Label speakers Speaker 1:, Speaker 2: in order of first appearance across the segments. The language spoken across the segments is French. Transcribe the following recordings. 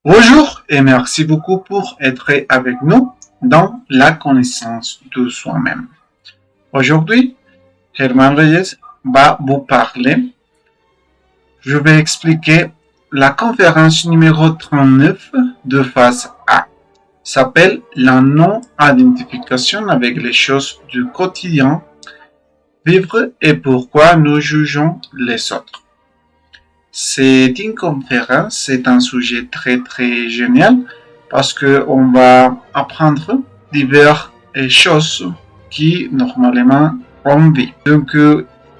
Speaker 1: Bonjour et merci beaucoup pour être avec nous dans la connaissance de soi-même. Aujourd'hui, Herman Reyes va vous parler. Je vais expliquer la conférence numéro 39 de phase A. S'appelle la non-identification avec les choses du quotidien, vivre et pourquoi nous jugeons les autres. C'est une conférence, c'est un sujet très génial parce que on va apprendre diverses choses qui normalement on vit. Donc,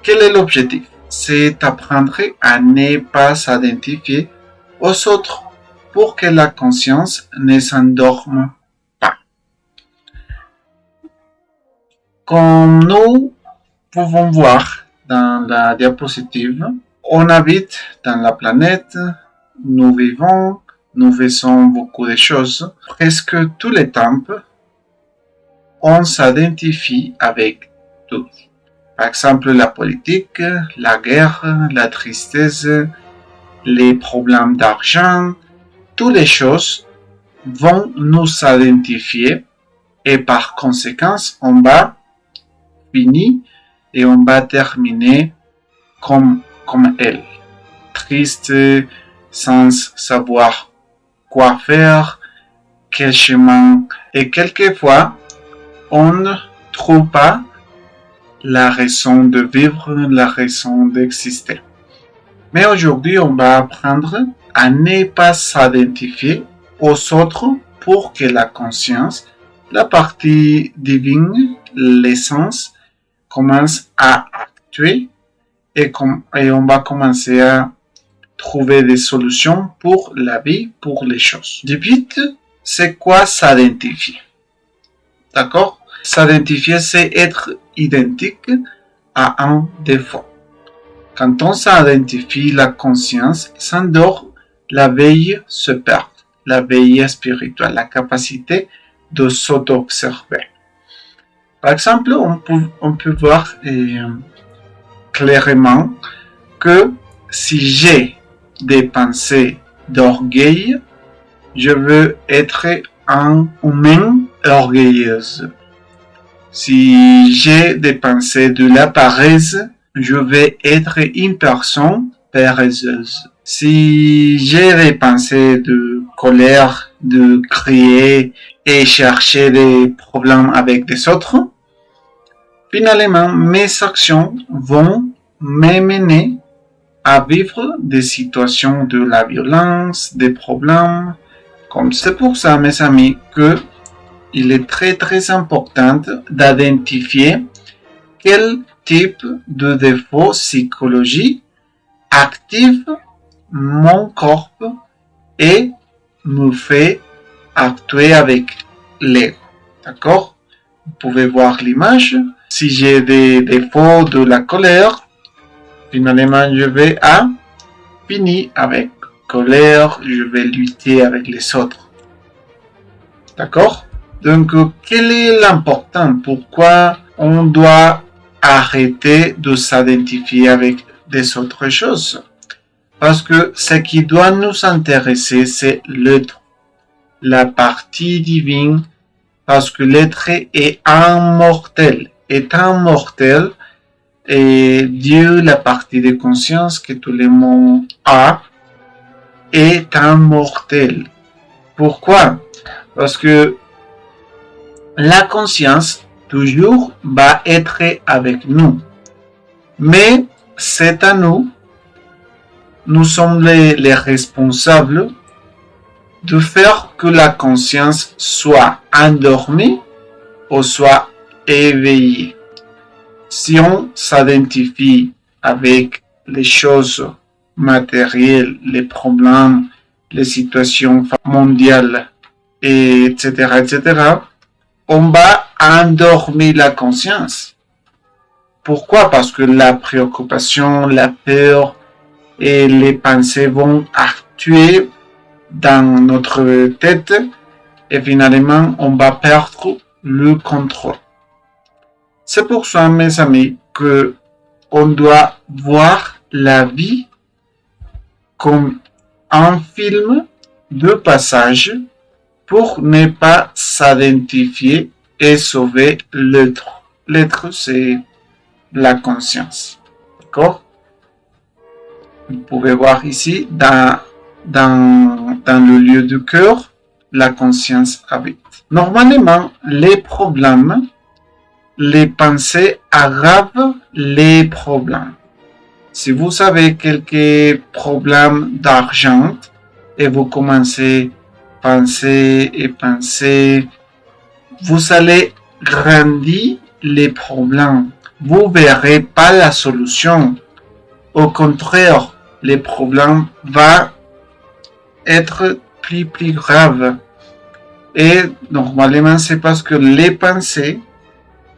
Speaker 1: quel est l'objectif? C'est apprendre à ne pas s'identifier aux autres pour que la conscience ne s'endorme pas. Comme nous pouvons voir dans la diapositive, on habite dans la planète, nous vivons, nous faisons beaucoup de choses. Presque tous les temps, on s'identifie avec tout. Par exemple, la politique, la guerre, la tristesse, les problèmes d'argent, toutes les choses vont nous identifier et par conséquent, on va finir et on va terminer comme elle. Triste, sans savoir quoi faire, quel chemin. Et quelquefois, on ne trouve pas la raison de vivre, la raison d'exister. Mais aujourd'hui, on va apprendre à ne pas s'identifier aux autres pour que la conscience, la partie divine, l'essence, commence à actuer et on va commencer à trouver des solutions pour la vie, pour les choses. Du but, c'est quoi s'identifier? D'accord? S'identifier, c'est être identique à un défaut. Quand on s'identifie, la conscience s'endort, la veille se perd. La veille spirituelle, la capacité de s'auto-observer. Par exemple, on peut voir clairement que si j'ai des pensées d'orgueil, je veux être un humain orgueilleuse. Si j'ai des pensées de la paresse, je vais être une personne paresseuse. Si j'ai des pensées de colère, de crier et chercher des problèmes avec les autres, finalement, mes actions vont m'amener à vivre des situations de la violence, des problèmes. Comme c'est pour ça, mes amis, que il est très important d'identifier quel type de défaut psychologique active mon corps et me fait actuer avec l'ego. D'accord? Vous pouvez voir l'image. Si j'ai des défauts de la colère, finalement, je vais finir avec colère, je vais lutter avec les autres. D'accord? Donc, quel est l'important? Pourquoi on doit arrêter de s'identifier avec des autres choses? Parce que ce qui doit nous intéresser, c'est l'être, la partie divine, parce que l'être est immortel. Et Dieu, la partie de conscience que tout le monde a, est immortel. Pourquoi? Parce que la conscience toujours va être avec nous. Mais c'est à nous, nous sommes les responsables de faire que la conscience soit endormie ou soit éveillée. Si on s'identifie avec les choses matérielles, les problèmes, les situations mondiales, etc., on va endormir la conscience. Pourquoi? Parce que la préoccupation, la peur et les pensées vont actuer dans notre tête et finalement on va perdre le contrôle. C'est pour ça, mes amis, que on doit voir la vie comme un film de passage pour ne pas s'identifier et sauver l'être. L'être, c'est la conscience. D'accord? Vous pouvez voir ici, dans le lieu du cœur, la conscience habite. Normalement, les problèmes, les pensées aggravent les problèmes. Si vous avez quelques problèmes d'argent et vous commencez à penser et penser, vous allez grandir les problèmes. Vous ne verrez pas la solution. Au contraire, les problèmes vont être plus graves. Et normalement, c'est parce que les pensées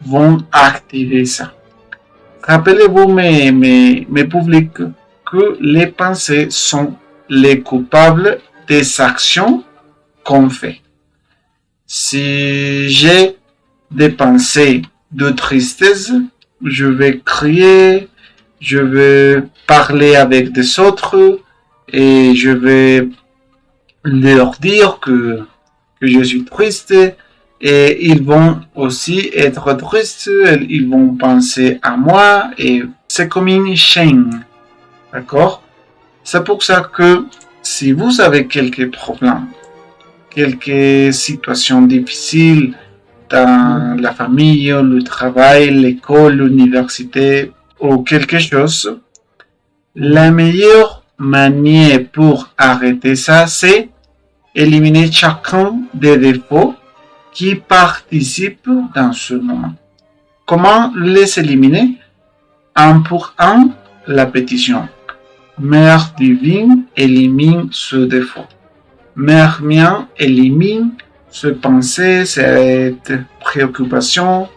Speaker 1: vont activer ça. Rappelez-vous, mes publics, que les pensées sont les coupables des actions qu'on fait. Si j'ai des pensées de tristesse, je vais crier, je vais parler avec des autres et je vais leur dire que je suis triste et ils vont aussi être tristes, ils vont penser à moi et c'est comme une chaîne. D'accord? C'est pour ça que si vous avez quelques problèmes, quelques situations difficiles dans la famille, le travail, l'école, l'université ou quelque chose, la meilleure manière pour arrêter ça, c'est éliminer chacun des défauts qui participent dans ce moment. Comment les éliminer? Un pour un, la pétition. Mère divine, élimine ce défaut. Mère mien, élimine ce pensée, cette préoccupation,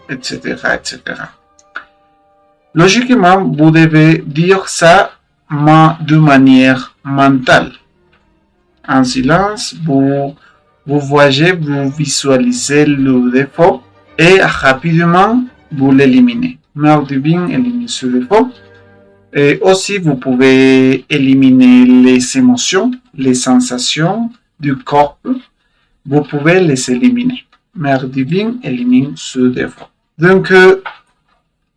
Speaker 1: etc., etc. Logiquement, vous devez dire ça de manière mentale. En silence, vous voyez, vous visualisez le défaut et rapidement, vous l'éliminez. Mère divine élimine ce défaut. Et aussi, vous pouvez éliminer les émotions, les sensations du corps. Vous pouvez les éliminer. Mère divine élimine ce défaut. Donc,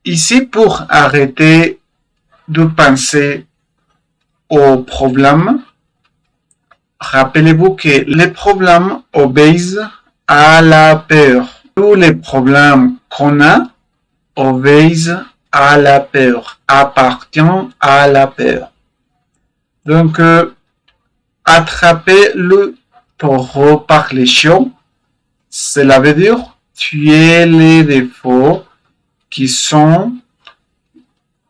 Speaker 1: ici, pour arrêter de penser aux problèmes, rappelez-vous que les problèmes obéissent à la peur. Tous les problèmes qu'on a obéissent à la peur, appartiennent à la peur. Donc, attraper le taureau par les chiots, cela veut dire tuer les défauts qui sont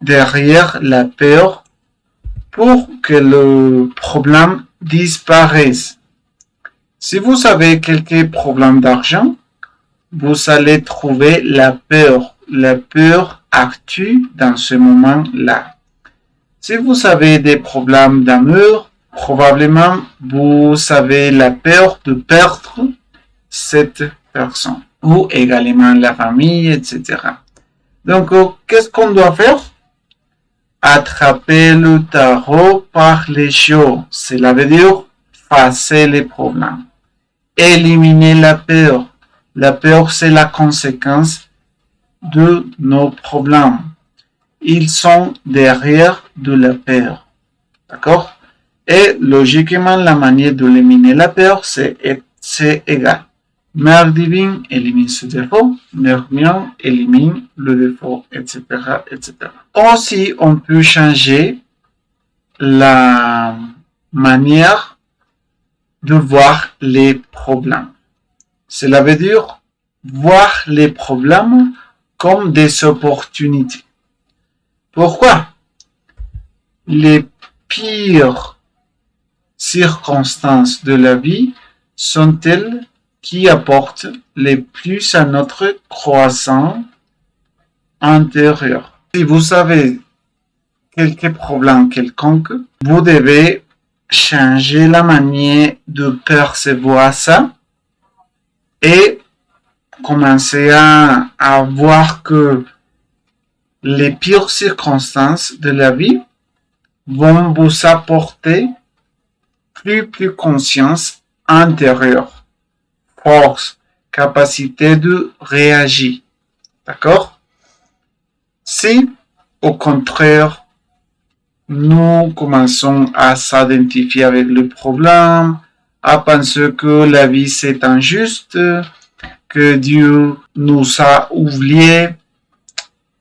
Speaker 1: derrière la peur pour que le problème disparaisse. Si vous avez quelques problèmes d'argent, vous allez trouver la peur. La peur actue dans ce moment-là. Si vous avez des problèmes d'amour, probablement vous avez la peur de perdre cette personne. Ou également la famille, etc. Donc, qu'est-ce qu'on doit faire? Attraper le taureau par les chiots. Cela veut dire effacer les problèmes. Éliminer la peur. La peur, c'est la conséquence de nos problèmes. Ils sont derrière de la peur. D'accord? Et logiquement, la manière d'éliminer la peur, c'est égal. Mère divine élimine ce défaut, Mère mien élimine le défaut, etc., etc. Aussi, on peut changer la manière de voir les problèmes. Cela veut dire voir les problèmes comme des opportunités. Pourquoi? Les pires circonstances de la vie sont elles qui apportent le plus à notre croissance intérieure. Si vous avez quelques problèmes quelconques, vous devez changer la manière de percevoir ça et commencer à voir que les pires circonstances de la vie vont vous apporter plus conscience intérieure, force, capacité de réagir. D'accord? Si, au contraire, nous commençons à s'identifier avec le problème, à penser que la vie c'est injuste, que Dieu nous a oubliés,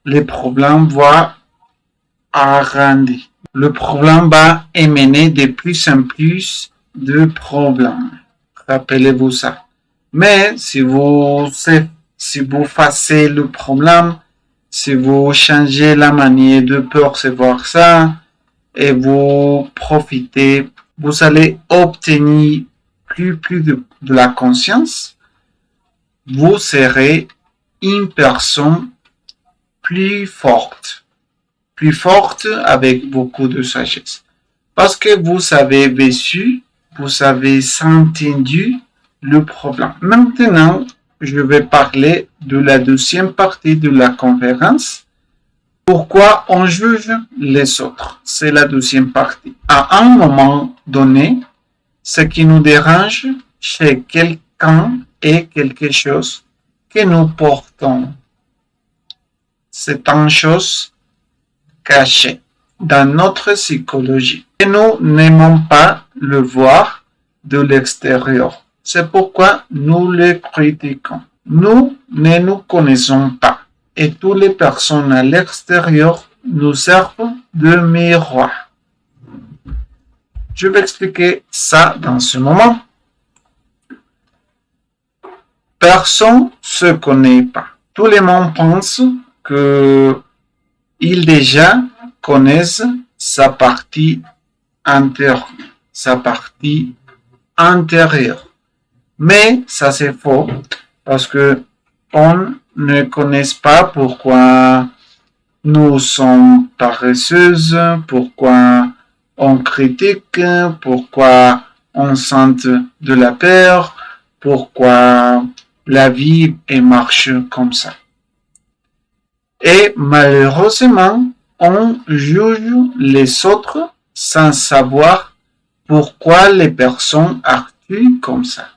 Speaker 1: les problèmes vont agrandir. Le problème va émener de plus en plus de problèmes. Rappelez-vous ça. Mais si vous facez le problème, si vous changez la manière de percevoir ça et vous profitez, vous allez obtenir plus de la conscience. Vous serez une personne plus forte avec beaucoup de sagesse. Parce que vous avez vécu, vous avez entendu le problème. Maintenant, je vais parler de la deuxième partie de la conférence. Pourquoi on juge les autres? C'est la deuxième partie. À un moment donné, ce qui nous dérange chez quelqu'un est quelque chose que nous portons. C'est une chose cachée dans notre psychologie. Et nous n'aimons pas le voir de l'extérieur. C'est pourquoi nous le critiquons. Nous ne nous connaissons pas. Et toutes les personnes à l'extérieur nous servent de miroir. Je vais expliquer ça dans ce moment. Personne ne se connaît pas. Tout le monde pense qu'ils déjà connaissent sa partie interne, sa partie intérieure. Mais ça c'est faux parce que on ne connaît pas pourquoi nous sommes paresseuses, pourquoi on critique, pourquoi on sent de la peur, pourquoi la vie marche comme ça. Et malheureusement, on juge les autres sans savoir pourquoi les personnes actuent comme ça.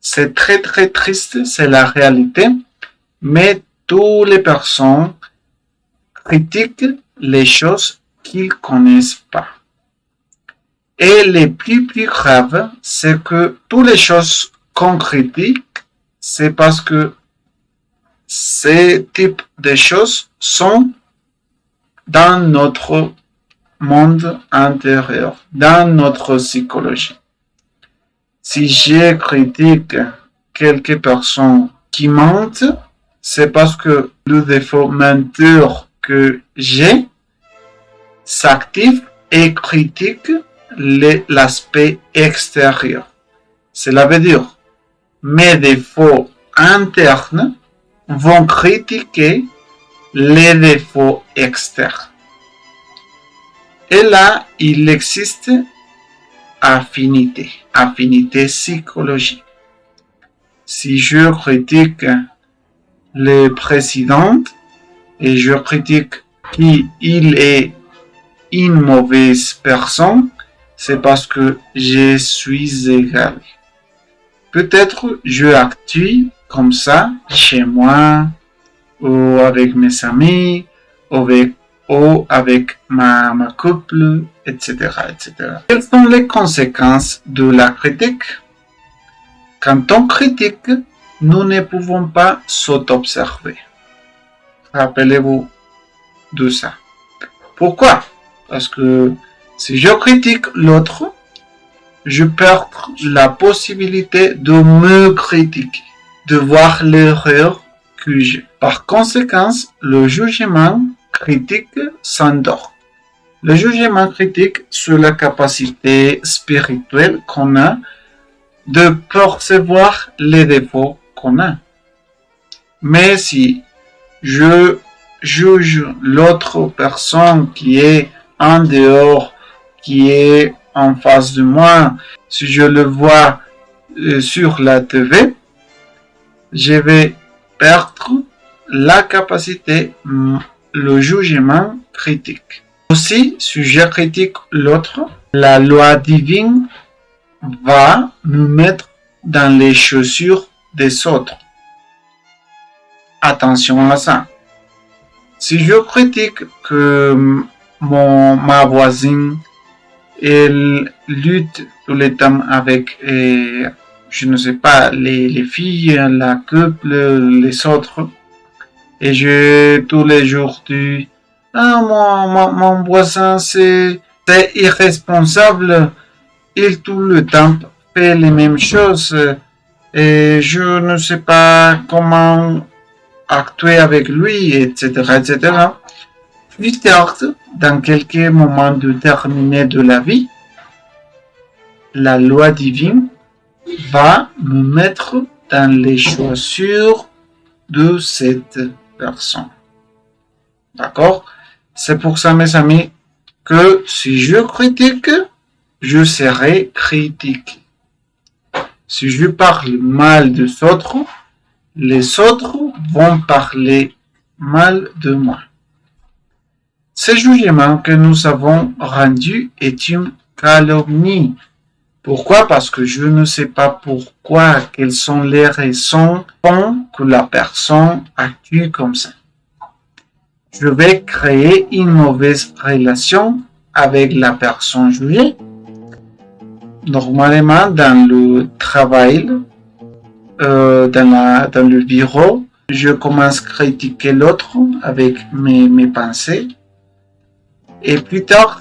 Speaker 1: C'est très très triste, c'est la réalité, mais toutes les personnes critiquent les choses qu'ils connaissent pas. Et le plus grave, c'est que toutes les choses qu'on critique, c'est parce que ces types de choses sont dans notre monde intérieur, dans notre psychologie. Si je critique quelques personnes qui mentent, c'est parce que le défaut menteur que j'ai s'active et critique l'aspect extérieur. Cela veut dire, mes défauts internes vont critiquer les défauts externes. Et là, il existe affinité psychologique. Si je critique le président et je critique qu'il est une mauvaise personne, c'est parce que je suis égal. Peut-être je actue comme ça chez moi, ou avec mes amis, ou avec ma couple, etc., etc. Quelles sont les conséquences de la critique? Quand on critique, nous ne pouvons pas s'auto-observer. Rappelez-vous de ça. Pourquoi? Parce que si je critique l'autre, je perds la possibilité de me critiquer, de voir l'erreur que j'ai. Par conséquent, le jugement critique s'endort. Le jugement critique sur la capacité spirituelle qu'on a de percevoir les défauts qu'on a. Mais si je juge l'autre personne qui est en dehors, qui est en face de moi, si je le vois sur la TV, je vais perdre la capacité, le jugement critique. Aussi, si je critique l'autre, La loi divine va me mettre dans les chaussures des autres. Attention à ça. Si je critique que ma voisine elle lutte tout le temps avec, je ne sais pas, les filles, la couple, les autres, et je tous les jours dis, ah, mon voisin c'est irresponsable, il tout le temps fait les mêmes choses, et je ne sais pas comment actuer avec lui, etc., etc. Plus tard, dans quelques moments déterminés de la vie, la loi divine va me mettre dans les chaussures de cette personne. D'accord? C'est pour ça, mes amis, que si je critique, je serai critiqué. Si je parle mal des autres, les autres vont parler mal de moi. Ce jugement que nous avons rendu est une calomnie. Pourquoi? Parce que je ne sais pas pourquoi, quelles sont les raisons que la personne actue comme ça. Je vais créer une mauvaise relation avec la personne jugée. Normalement, dans le travail, dans le bureau, je commence à critiquer l'autre avec mes pensées. Et plus tard,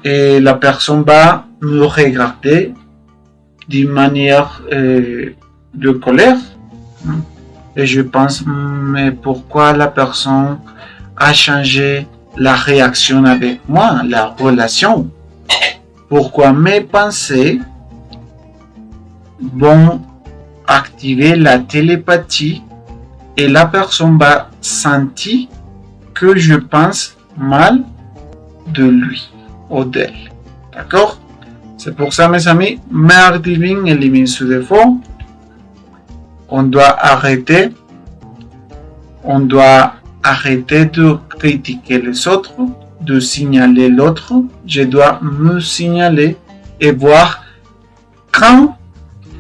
Speaker 1: la personne va me regarder d'une manière de colère. Et je pense, mais pourquoi la personne a changé la réaction avec moi, la relation? Pourquoi mes pensées vont activer la télépathie et la personne va sentir que je pense mal de lui ou d'elle. D'accord? C'est pour ça, mes amis, Mère divine élimine ce défaut. On doit arrêter de critiquer les autres, de signaler l'autre. Je dois me signaler et voir quand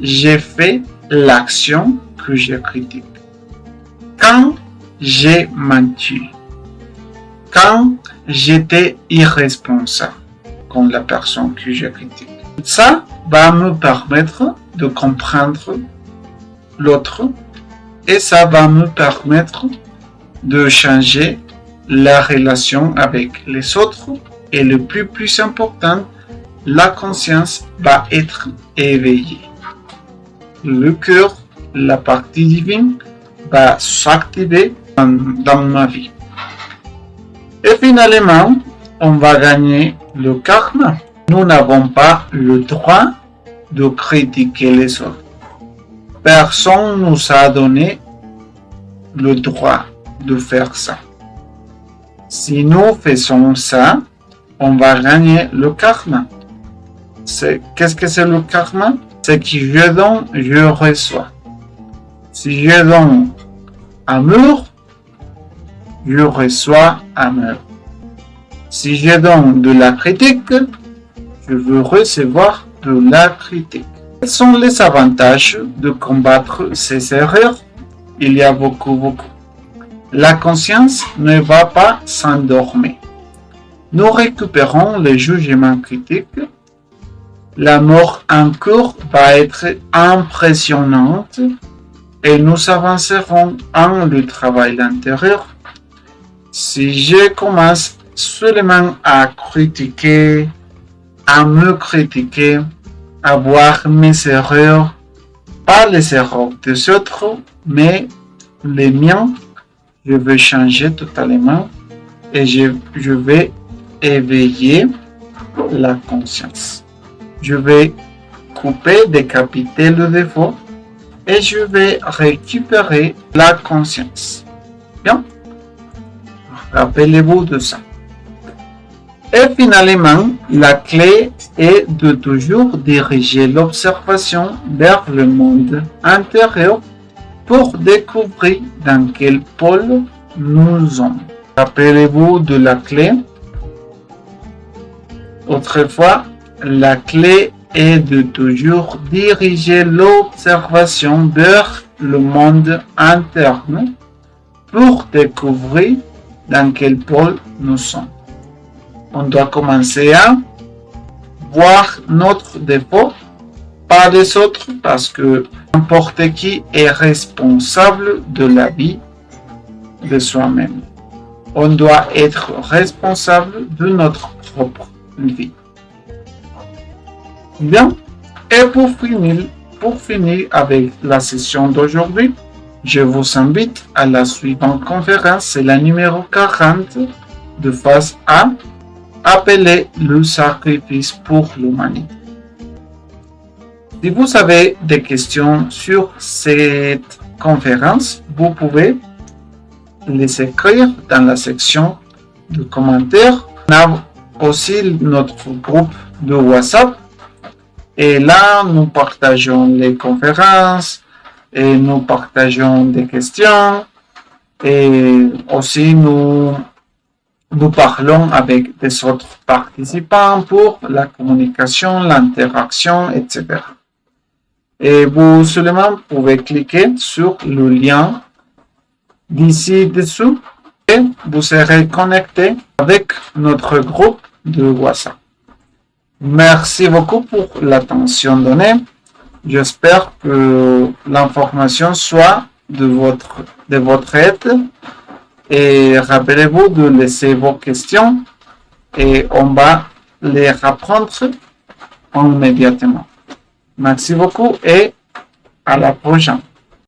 Speaker 1: j'ai fait l'action que je critique. Quand j'ai menti. Quand j'étais irresponsable comme la personne que je critique. Ça va me permettre de comprendre l'autre et ça va me permettre de changer la relation avec les autres et le plus important, la conscience va être éveillée. Le cœur, la partie divine, va s'activer dans ma vie. Et finalement, on va gagner le karma. Nous n'avons pas le droit de critiquer les autres. Personne ne nous a donné le droit de faire ça. Si nous faisons ça, on va gagner le karma. Qu'est-ce que c'est le karma? C'est que je donne, je reçois. Si je donne amour, je reçois amour. Si je donne de la critique, je veux recevoir de la critique. Quels sont les avantages de combattre ces erreurs? Il y a beaucoup. La conscience ne va pas s'endormir. Nous récupérons les jugements critiques. La mort en cours va être impressionnante et nous avancerons en le travail intérieur. Si je commence seulement à critiquer, à me critiquer, à voir mes erreurs, pas les erreurs des autres, mais les miens, je vais changer totalement et je vais éveiller la conscience. Je vais couper, décapiter le défaut et je vais récupérer la conscience. Bien? Rappelez-vous de ça. Et finalement, la clé est de toujours diriger l'observation vers le monde intérieur pour découvrir dans quel pôle nous sommes. Rappelez-vous de la clé. Autrefois, La clé est de toujours diriger l'observation vers le monde interne pour découvrir dans quel pôle nous sommes. On doit commencer à voir notre défaut, pas les autres, parce que n'importe qui est responsable de la vie de soi-même. On doit être responsable de notre propre vie. Bien, et pour finir avec la session d'aujourd'hui, je vous invite à la suivante conférence, c'est la numéro 40 de phase A, appelée le sacrifice pour l'humanité. Si vous avez des questions sur cette conférence, vous pouvez les écrire dans la section de commentaires. On a aussi notre groupe de WhatsApp et là, nous partageons les conférences et nous partageons des questions et aussi nous parlons avec des autres participants pour la communication, l'interaction, etc. Et vous seulement pouvez cliquer sur le lien d'ici dessous et vous serez connecté avec notre groupe de WhatsApp. Merci beaucoup pour l'attention donnée. J'espère que l'information soit de votre aide. Et rappelez-vous de laisser vos questions et on va les répondre immédiatement. Merci beaucoup et à la prochaine.